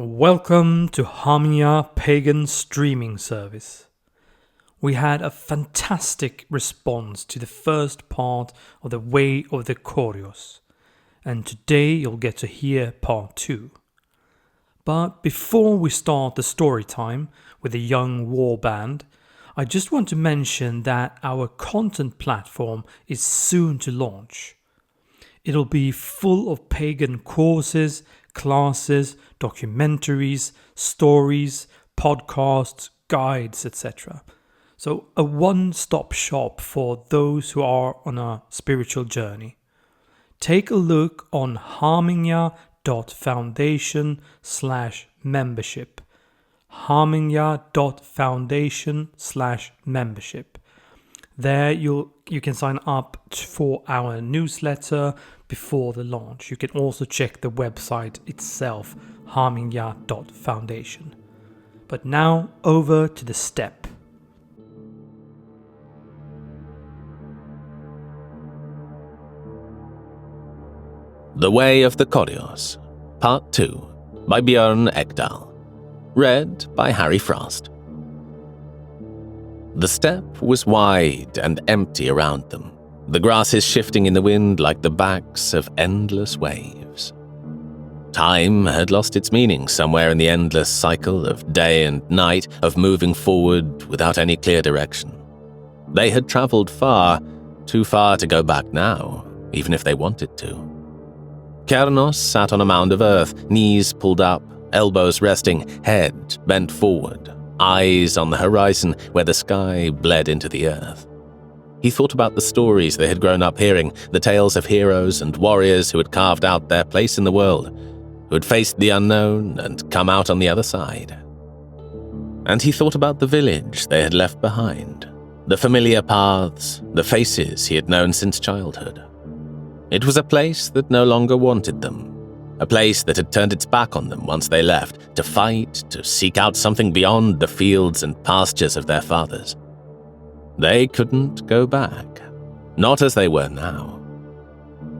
Welcome to Harmonia Pagan streaming service. We had a fantastic response to the first part of the Way of the Kóryos, and today you'll get to hear part 2. But before we start the story time with the young war band, I just want to mention that our content platform is soon to launch. It'll be full of pagan courses, classes, documentaries, stories, podcasts, guides, etc. So a one-stop shop for those who are on a spiritual journey. Take a look on harmonia.foundation/membership. harmonia.foundation/membership. There you can sign up for our newsletter before the launch. You can also check the website itself, harmonia.foundation. But now over to the steppe. The Way of the Kóryos, Part 2, by Björn Ekdal. Read by Harry Frost. The steppe was wide and empty around them, the grasses shifting in the wind like the backs of endless waves. Time had lost its meaning somewhere in the endless cycle of day and night, of moving forward without any clear direction. They had traveled far, too far to go back now, even if they wanted to. Kóryos sat on a mound of earth, knees pulled up, elbows resting, head bent forward, eyes on the horizon where the sky bled into the earth. He thought about the stories they had grown up hearing, the tales of heroes and warriors who had carved out their place in the world, who had faced the unknown and come out on the other side. And he thought about the village they had left behind, the familiar paths, the faces he had known since childhood. It was a place that no longer wanted them, a place that had turned its back on them once they left, to fight, to seek out something beyond the fields and pastures of their fathers. They couldn't go back, not as they were now.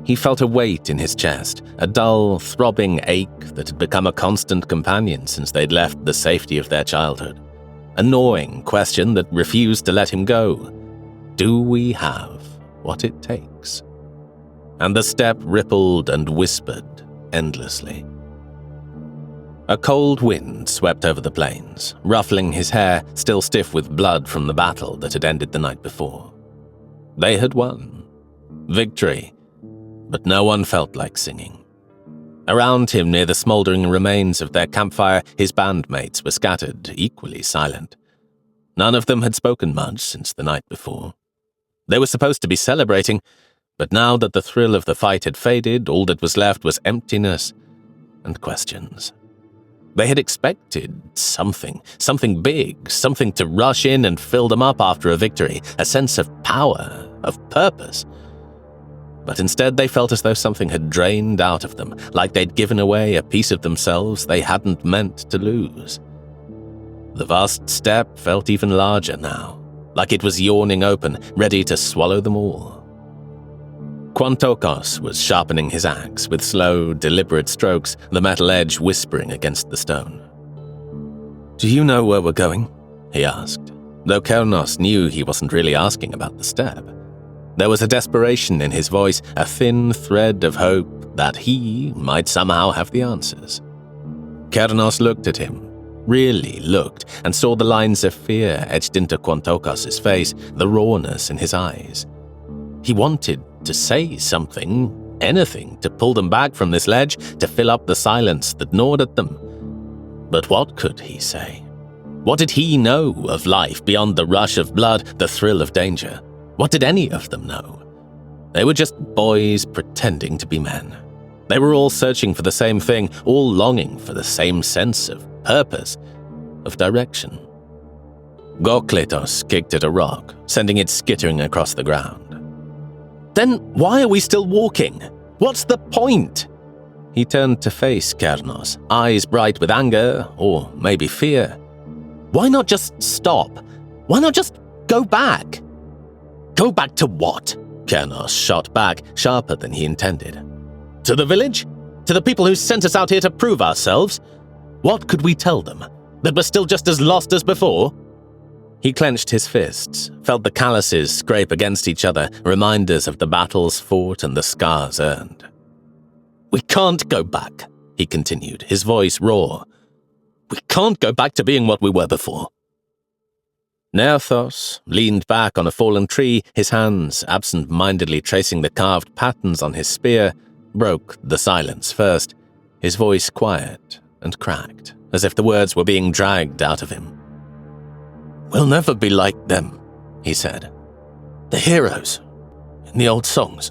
He felt a weight in his chest, a dull, throbbing ache that had become a constant companion since they'd left the safety of their childhood. A gnawing question that refused to let him go. Do we have what it takes? And the steppe rippled and whispered endlessly. A cold wind swept over the plains, ruffling his hair, still stiff with blood from the battle that had ended the night before. They had won. Victory. But no one felt like singing. Around him, near the smouldering remains of their campfire, his bandmates were scattered, equally silent. None of them had spoken much since the night before. They were supposed to be celebrating, but now that the thrill of the fight had faded, all that was left was emptiness and questions. They had expected something big, something to rush in and fill them up after a victory, a sense of power, of purpose. But instead they felt as though something had drained out of them, like they'd given away a piece of themselves they hadn't meant to lose. The vast steppe felt even larger now, like it was yawning open, ready to swallow them all. Kóryos was sharpening his axe with slow, deliberate strokes, the metal edge whispering against the stone. "Do you know where we're going?" he asked, though Kóryos knew he wasn't really asking about the steppe. There was a desperation in his voice, a thin thread of hope that he might somehow have the answers. Kóryos looked at him, really looked, and saw the lines of fear etched into Kóryos' face, the rawness in his eyes. He wanted to say something, anything, to pull them back from this ledge, to fill up the silence that gnawed at them. But what could he say? What did he know of life beyond the rush of blood, the thrill of danger? What did any of them know? They were just boys pretending to be men. They were all searching for the same thing, all longing for the same sense of purpose, of direction. Kóryos kicked at a rock, sending it skittering across the ground. "Then why are we still walking? What's the point?" He turned to face Kóryos, eyes bright with anger, or maybe fear. "Why not just stop? Why not just go back?" "Go back to what?" Kóryos shot back, sharper than he intended. "To the village? To the people who sent us out here to prove ourselves? What could we tell them? That we're still just as lost as before? He clenched his fists, felt the calluses scrape against each other, reminders of the battles fought and the scars earned. We can't go back, he continued, his voice raw. We can't go back to being what we were before. Nerthos leaned back on a fallen tree, his hands absent-mindedly tracing the carved patterns on his spear, broke the silence first, his voice quiet and cracked, as if the words were being dragged out of him. We'll never be like them, he said. The heroes in the old songs.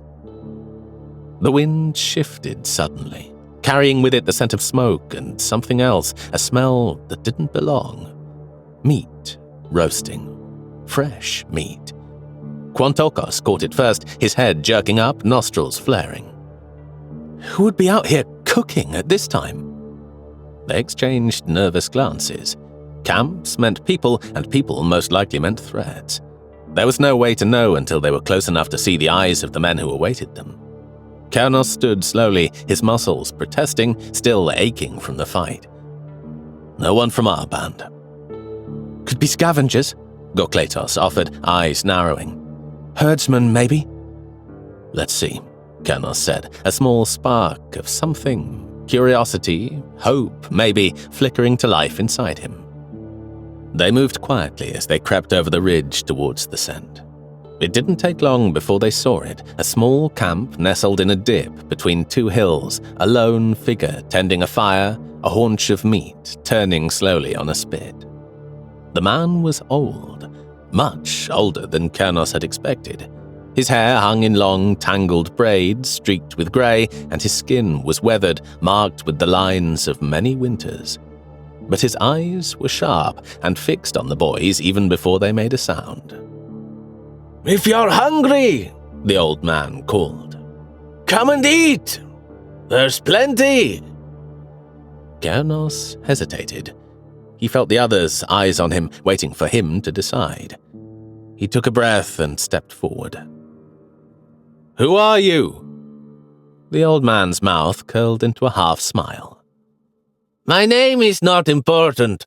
The wind shifted suddenly, carrying with it the scent of smoke and something else, a smell that didn't belong. Meat roasting. Fresh meat. Quantokos caught it first, his head jerking up, nostrils flaring. Who would be out here cooking at this time? They exchanged nervous glances. Camps meant people, and people most likely meant threats. There was no way to know until they were close enough to see the eyes of the men who awaited them. Kóryos stood slowly, his muscles protesting, still aching from the fight. No one from our band. Could be scavengers, Gokletos offered, eyes narrowing. Herdsmen, maybe? Let's see, Kóryos said, a small spark of something. Curiosity, hope, maybe, flickering to life inside him. They moved quietly as they crept over the ridge towards the scent. It didn't take long before they saw it, a small camp nestled in a dip between two hills, a lone figure tending a fire, a haunch of meat turning slowly on a spit. The man was old, much older than Kóryos had expected. His hair hung in long, tangled braids streaked with grey, and his skin was weathered, marked with the lines of many winters. But his eyes were sharp and fixed on the boys even before they made a sound. "If you're hungry," the old man called, "come and eat. There's plenty." Kóryos hesitated. He felt the others' eyes on him, waiting for him to decide. He took a breath and stepped forward. "Who are you?" The old man's mouth curled into a half-smile. "My name is not important.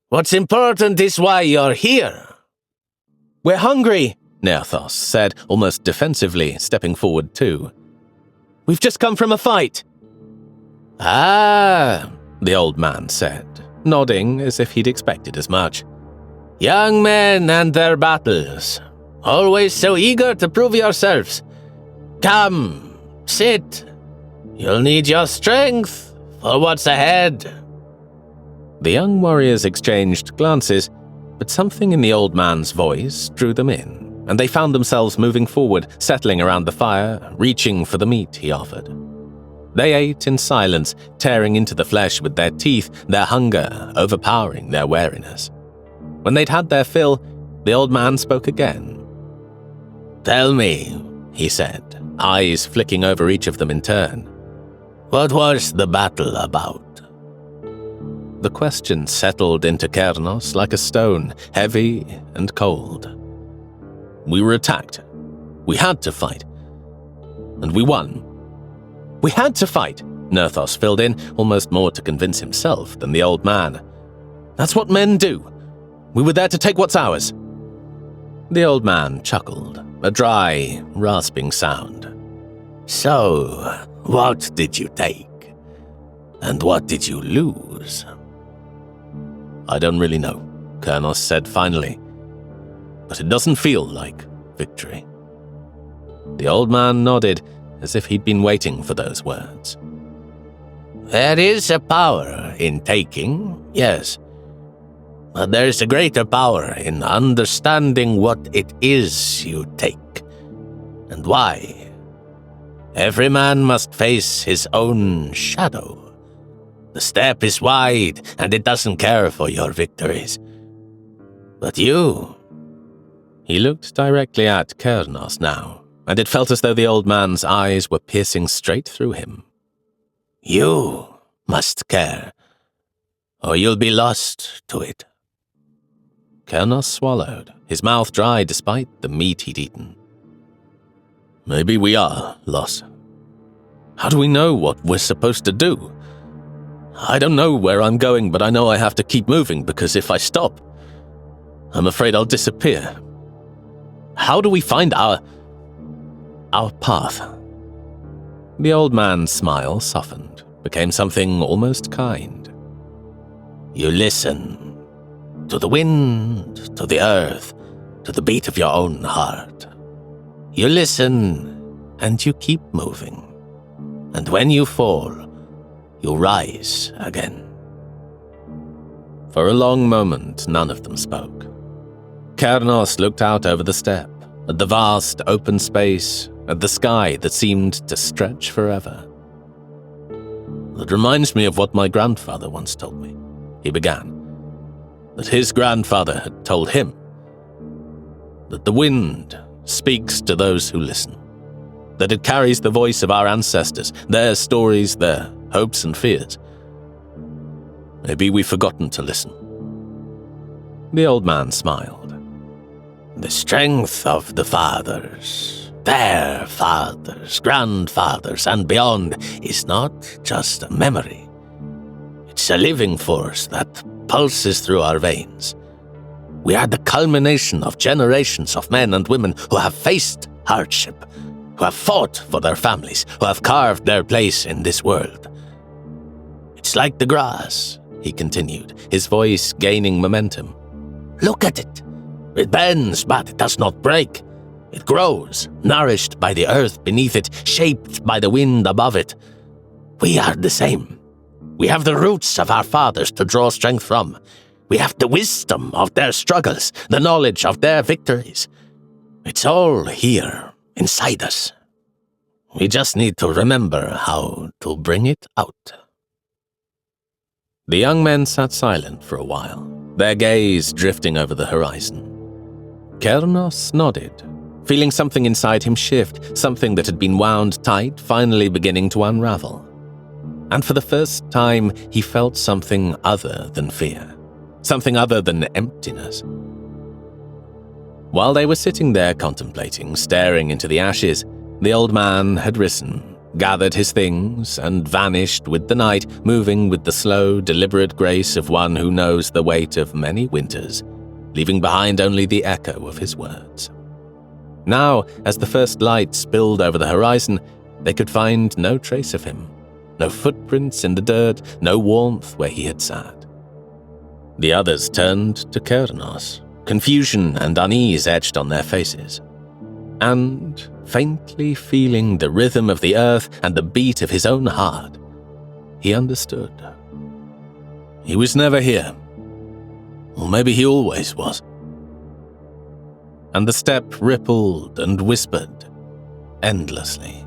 What's important is why you're here." "We're hungry," Nerthos said, almost defensively, stepping forward too. "We've just come from a fight." "Ah," the old man said, nodding as if he'd expected as much. "Young men and their battles. Always so eager to prove yourselves. Come, sit. You'll need your strength for what's ahead." The young warriors exchanged glances, but something in the old man's voice drew them in, and they found themselves moving forward, settling around the fire, reaching for the meat he offered. They ate in silence, tearing into the flesh with their teeth, their hunger overpowering their wariness. When they'd had their fill, the old man spoke again. "Tell me," he said, eyes flicking over each of them in turn. "What was the battle about?" The question settled into Kóryos like a stone, heavy and cold. "We were attacked. We had to fight. And we won." "We had to fight," Nerthos filled in, almost more to convince himself than the old man. "That's what men do. We were there to take what's ours." The old man chuckled, a dry, rasping sound. "So, what did you take? And what did you lose?" "I don't really know," Kóryos said finally. "But it doesn't feel like victory." The old man nodded, as if he'd been waiting for those words. "There is a power in taking, yes. But there is a greater power in understanding what it is you take, and why. Every man must face his own shadow. The steppe is wide, and it doesn't care for your victories. But you..." He looked directly at Kóryos now, and it felt as though the old man's eyes were piercing straight through him. "You must care, or you'll be lost to it." Kóryos swallowed, his mouth dry despite the meat he'd eaten. "Maybe we are lost. How do we know what we're supposed to do? I don't know where I'm going, but I know I have to keep moving, because if I stop, I'm afraid I'll disappear. How do we find our path?" The old man's smile softened, became something almost kind. "You listen to the wind, to the earth, to the beat of your own heart. You listen and you keep moving. And when you fall, you rise again." For a long moment, none of them spoke. Kóryos looked out over the steppe, at the vast open space, at the sky that seemed to stretch forever. "It reminds me of what my grandfather once told me," he began. "That his grandfather had told him that the wind speaks to those who listen, that it carries the voice of our ancestors, their stories, their hopes and fears. Maybe we've forgotten to listen." The old man smiled. "The strength of the fathers, their fathers, grandfathers, and beyond is not just a memory. It's a living force that pulses through our veins. We are the culmination of generations of men and women who have faced hardship, who have fought for their families, who have carved their place in this world. It's like the grass," he continued, his voice gaining momentum. "Look at it. It bends, but it does not break. It grows, nourished by the earth beneath it, shaped by the wind above it. We are the same. We have the roots of our fathers to draw strength from. We have the wisdom of their struggles, the knowledge of their victories. It's all here, inside us. We just need to remember how to bring it out." The young men sat silent for a while, their gaze drifting over the horizon. Kóryos nodded, feeling something inside him shift, something that had been wound tight finally beginning to unravel. And for the first time, he felt something other than fear, something other than emptiness. While they were sitting there contemplating, staring into the ashes, the old man had risen, gathered his things, and vanished with the night, moving with the slow, deliberate grace of one who knows the weight of many winters, leaving behind only the echo of his words. Now, as the first light spilled over the horizon, they could find no trace of him, no footprints in the dirt, no warmth where he had sat. The others turned to Kóryos, confusion and unease etched on their faces. And, faintly feeling the rhythm of the earth and the beat of his own heart, he understood. He was never here. Or maybe he always was. And the steppe rippled and whispered endlessly.